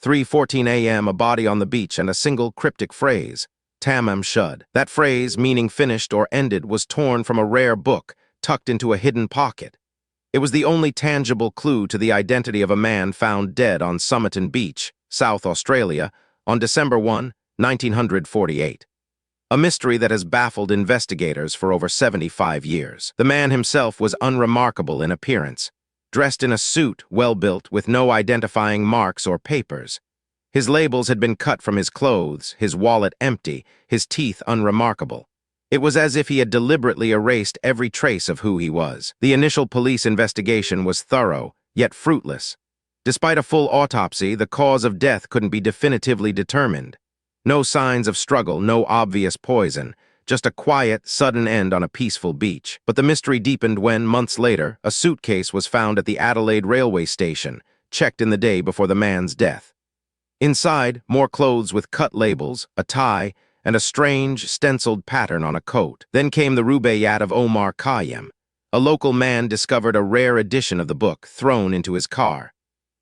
3:14 a.m., a body on the beach and a single cryptic phrase, Tamam Shud. That phrase, meaning finished or ended, was torn from a rare book, tucked into a hidden pocket. It was the only tangible clue to the identity of a man found dead on Somerton Beach, South Australia, on December 1, 1948. A mystery that has baffled investigators for over 75 years. The man himself was unremarkable in appearance, dressed in a suit well-built with no identifying marks or papers. His labels had been cut from his clothes, his wallet empty, his teeth unremarkable. It was as if he had deliberately erased every trace of who he was. The initial police investigation was thorough, yet fruitless. Despite a full autopsy, the cause of death couldn't be definitively determined. No signs of struggle, no obvious poison, just a quiet, sudden end on a peaceful beach. But the mystery deepened when, months later, a suitcase was found at the Adelaide railway station, checked in the day before the man's death. Inside, more clothes with cut labels, a tie, and a strange, stenciled pattern on a coat. Then came the Rubaiyat of Omar Khayyam. A local man discovered a rare edition of the book thrown into his car.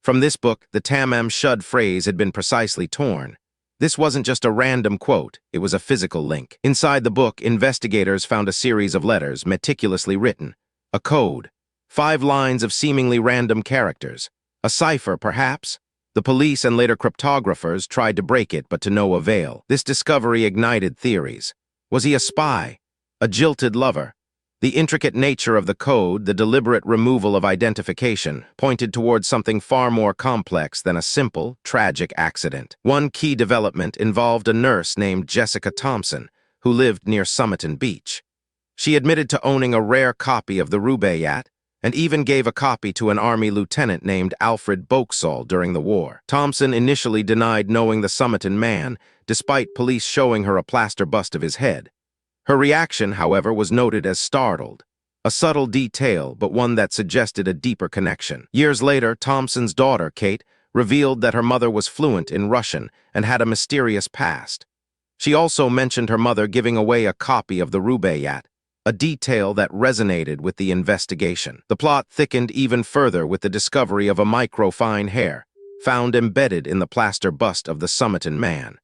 From this book, the Tamam Shud phrase had been precisely torn. This wasn't just a random quote, it was a physical link. Inside the book, investigators found a series of letters meticulously written. A code. 5 lines of seemingly random characters. A cipher, perhaps? The police and later cryptographers tried to break it, but to no avail. This discovery ignited theories. Was he a spy? A jilted lover? The intricate nature of the code, the deliberate removal of identification, pointed towards something far more complex than a simple, tragic accident. One key development involved a nurse named Jessica Thompson, who lived near Somerton Beach. She admitted to owning a rare copy of the Rubaiyat, and even gave a copy to an army lieutenant named Alfred Boxall during the war. Thompson initially denied knowing the Somerton man, despite police showing her a plaster bust of his head. Her reaction, however, was noted as startled. A subtle detail, but one that suggested a deeper connection. Years later, Thompson's daughter, Kate, revealed that her mother was fluent in Russian and had a mysterious past. She also mentioned her mother giving away a copy of the Rubaiyat, a detail that resonated with the investigation. The plot thickened even further with the discovery of a microfine hair, found embedded in the plaster bust of the Somerton man.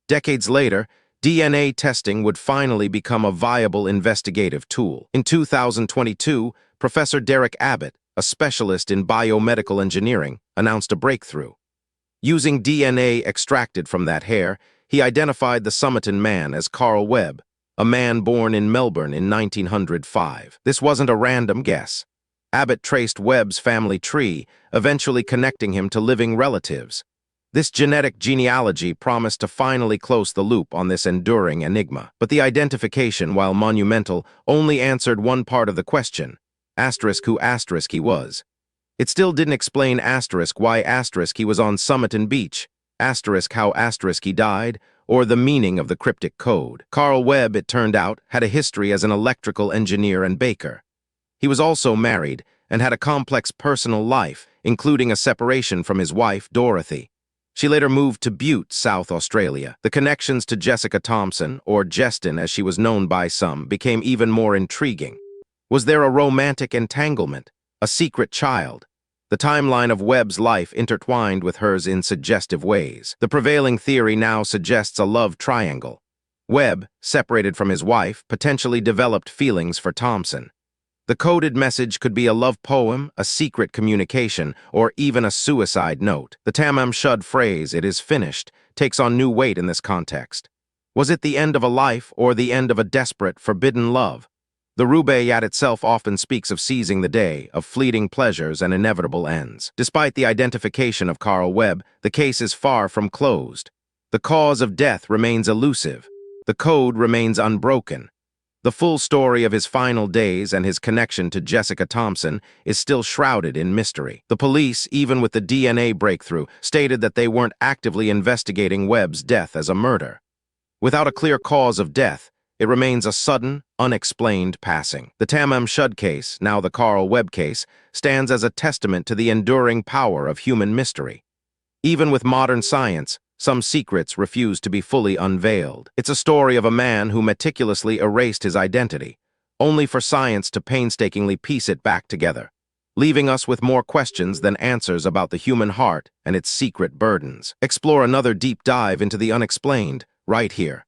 Decades later, DNA testing would finally become a viable investigative tool. In 2022, Professor Derek Abbott, a specialist in biomedical engineering, announced a breakthrough. Using DNA extracted from that hair, he identified the Somerton man as Carl Webb, a man born in Melbourne in 1905. This wasn't a random guess. Abbott traced Webb's family tree, eventually connecting him to living relatives. This genetic genealogy promised to finally close the loop on this enduring enigma. But the identification, while monumental, only answered one part of the question, who he was. It still didn't explain why he was on Somerton Beach, how he died, or the meaning of the cryptic code. Carl Webb, it turned out, had a history as an electrical engineer and baker. He was also married and had a complex personal life, including a separation from his wife, Dorothy. She later moved to Butte, South Australia. The connections to Jessica Thompson, or Jestin as she was known by some, became even more intriguing. Was there a romantic entanglement, a secret child? The timeline of Webb's life intertwined with hers in suggestive ways. The prevailing theory now suggests a love triangle. Webb, separated from his wife, potentially developed feelings for Thompson. The coded message could be a love poem, a secret communication, or even a suicide note. The Tamam Shud phrase, "it is finished," takes on new weight in this context. Was it the end of a life or the end of a desperate, forbidden love? The Rubaiyat itself often speaks of seizing the day, of fleeting pleasures and inevitable ends. Despite the identification of Carl Webb, the case is far from closed. The cause of death remains elusive. The code remains unbroken. The full story of his final days and his connection to Jessica Thompson is still shrouded in mystery. The police, even with the DNA breakthrough, stated that they weren't actively investigating Webb's death as a murder. Without a clear cause of death, it remains a sudden, unexplained passing. The Tamam Shud case, now the Carl Webb case, stands as a testament to the enduring power of human mystery. Even with modern science, some secrets refuse to be fully unveiled. It's a story of a man who meticulously erased his identity, only for science to painstakingly piece it back together, leaving us with more questions than answers about the human heart and its secret burdens. Explore another deep dive into the unexplained, right here